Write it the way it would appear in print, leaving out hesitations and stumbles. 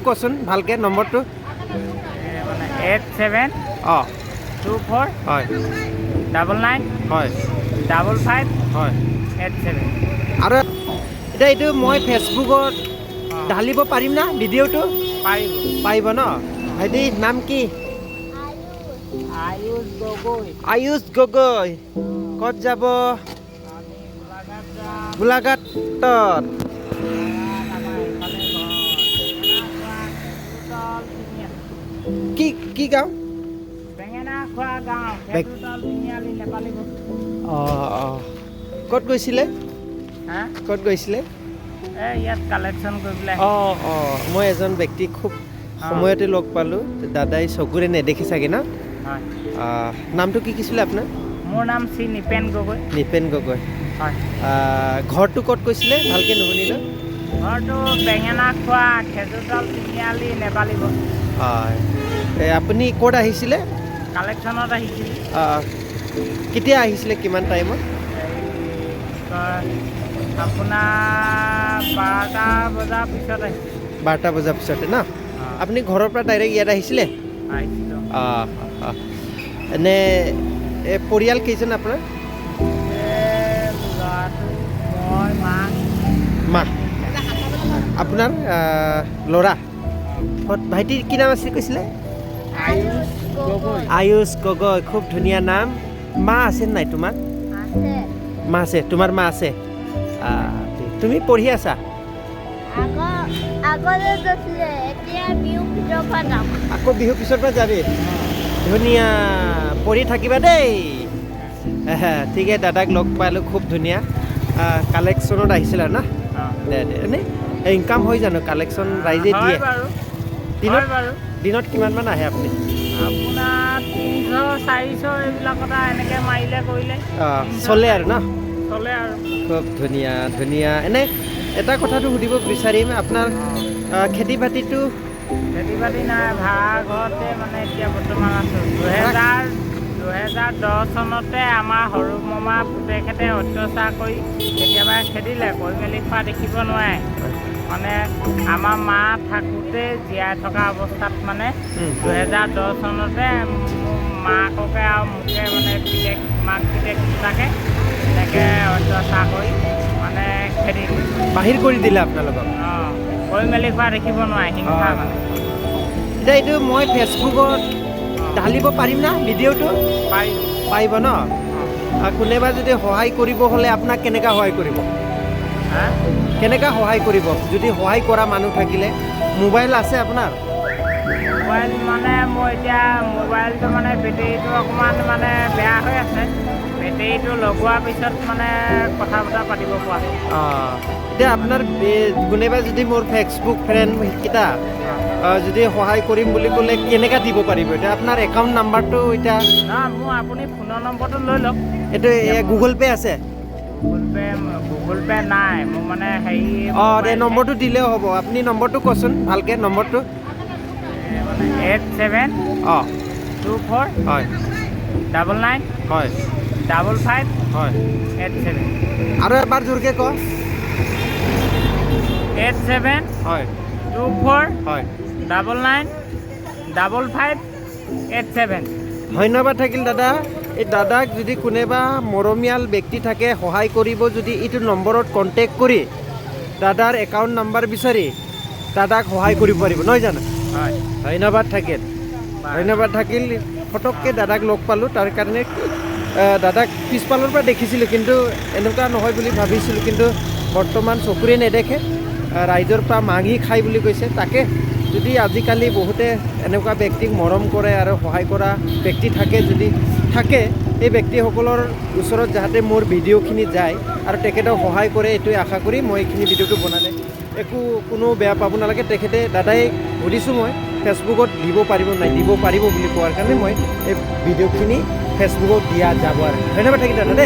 কোৱাচোন ভালকে নম্বৰটো 87 24 হয় 99 হয় 55 হয় 87 আৰু এতিয়া এইটো মই ফেচবুকত ঢালিব পাৰিম না ভিডিঅ'টো পাৰিব পাৰিব ন ভাইটি নাম কি আয়ুষ গগৈ আয়ুষ গগৈ ক'ত যাব আমি গোলাঘাট যাম গোলাঘাটত কি কি গাঁও বেঙেনা খোৱা গাঁও খেতুতল তিনিআলি নেপালী অঁ ক'ত গৈছিলে হা ক'ত গৈছিলে ইয়াত কালেকশ্যন কৰিবলৈ মই এজন ব্যক্তিক খুব সময়তে লগ পালোঁ দাদাই চকুৰে নেদেখি চাগে ন হয় নামটো কি কৈছিলে আপোনাৰ মোৰ নাম শ্ৰী নিপেন গগৈ নিপেন গগৈ হয় ঘৰটো ক'ত কৈছিলে ভালকৈ নুশুনিলোঁ ঘৰটো বেঙেনা খোৱা খেতুতল তিনিআলি নেপালী হয় আপুনি ক'ত আহিছিলে কালেকশ্যনত আহিছিল কেতিয়া আহিছিলে কিমান টাইমত আপোনাৰ 12টা বজাৰ পিছত আহিছিল 12টা বজাৰ পিছতে ন আপুনি ঘৰৰ পৰা ডাইৰেক্ট ইয়াত আহিছিলে আহিছিলোঁ এনে পৰিয়াল কেইজন আপোনাৰ ল'ৰাটো মই মা আপোনাৰ ল'ৰা ভাইটিৰ কি নাম আছিল কৈছিলে আয়ুষ গগৈ আয়ুষ গগৈ খুব ধুনীয়া নাম মা আছে নাই তোমাৰ মা আছে তোমাৰ মা আছে তুমি পঢ়ি আছা আকৌ বিহু পিছৰ পৰা যাবি ধুনীয়া পঢ়ি থাকিবা দেই ঠিকে দাদাক লগ পালোঁ খুব ধুনীয়া কালেকশ্যনত আহিছিল আৰু না দে এনেই ইনকাম হয় জানো কালেকশ্যন ৰাইজে দিয়ে দিনত কিমানমান আহে আপুনি আপোনাৰ 300 400 এইবিলাকত এনেকৈ মাৰিলে কৰিলে চলে আৰু ন চলে আৰু খুব ধুনীয়া ধুনীয়া এনে এটা কথাটো সুধিব বিচাৰিম আপোনাৰ খেতি বাতিটো নাই ভাড়া ঘৰতে মানে এতিয়া বৰ্তমান আছোঁ 2010 চনতে আমাৰ সৰু মামা পুতেকহেঁতে অত্যাচাৰ কৰি কেতিয়াবা খেদিলে কৰি মেলি খোৱা দেখিব নোৱাৰে মানে আমাৰ মা থাকোঁতে জীয়াই থকা অৱস্থাত মানে 2010 চনতে মাককে আৰু মোকে মানে মাক পিতেক দুটাকে এনেকৈ অত্যাচাৰ কৰি মানে খেদি বাহিৰ কৰি দিলে আপোনালোকক কৰি মেলি খোৱা দেখিব নোৱাৰে হিংসা মানে এতিয়া এইটো মই ফেচবুকত ঢালিব পাৰিম না ভিডিঅ'টো পাৰিব ন কোনোবা যদি সহায় কৰিব হ'লে আপোনাক কেনেকৈ সহায় কৰিব কেনেকৈ সহায় কৰিব যদি সহায় কৰা মানুহ থাকিলে মোবাইল আছে আপোনাৰ মোবাইল মানে মই এতিয়া মোবাইলটো মানে বেটেৰীটো অকণমান মানে বেয়া হৈ আছে বেটেৰীটো লগোৱাৰ পিছত মানে কথা বতৰা পাতিব পৰা এতিয়া আপোনাৰ কোনোবা যদি মোৰ ফেচবুক ফ্ৰেণ্ডকেইটা যদি সহায় কৰিম বুলি ক'লে কেনেকৈ দিব পাৰিব এতিয়া আপোনাৰ একাউণ্ট নাম্বাৰটো এতিয়া মোৰ আপুনি ফোনৰ নম্বৰটো লৈ লওক এইটো গুগল পে' আছে গুগল পে' নাই মোৰ মানে হেৰি দে নম্বৰটো দিলেও হ'ব আপুনি নম্বৰটো কচোন ভালকৈ নম্বৰটো 87 24 হয় 99 হয় 55 হয় 87 আৰু এবাৰ জোৰকৈ ক 87 হয় 24 হয় 99 55 87 ধন্যবাদ থাকিল দাদা এই দাদাক যদি কোনোবা মৰমীয়াল ব্যক্তি থাকে সহায় কৰিব যদি এইটো নম্বৰত কণ্টেক্ট কৰি দাদাৰ একাউণ্ট নাম্বাৰ বিচাৰি দাদাক সহায় কৰিব পাৰিব নহয় জানো হয় ধন্যবাদ থাকিল ফটককৈ দাদাক লগ পালোঁ তাৰ কাৰণে দাদাক পিছফালৰ পৰা দেখিছিলোঁ কিন্তু এনেকুৱা নহয় বুলি ভাবিছিলোঁ কিন্তু বৰ্তমান চকুৰে নেদেখে ৰাইজৰ পৰা মাগি খাই বুলি কৈছে তাকে যদি আজিকালি বহুতে এনেকুৱা ব্যক্তিক মৰম কৰে আৰু সহায় কৰা ব্যক্তি থাকে যদি থাকে এই ব্যক্তিসকলৰ ওচৰত যাতে মোৰ ভিডিঅ'খিনি যায় আৰু তেখেতক সহায় কৰে এইটোৱে আশা কৰি মই এইখিনি ভিডিঅ'টো বনালে কোনো বেয়া পাব নালাগে তেখেতে দাদাই সুধিছোঁ মই ফেচবুকত দিব পাৰিব নাই দিব পাৰিব বুলি কোৱাৰ কাৰণে মই এই ভিডিঅ'খিনি ফেচবুকত দিয়া যাব আৰু ধন্যবাদ থাকিল দাদা দেই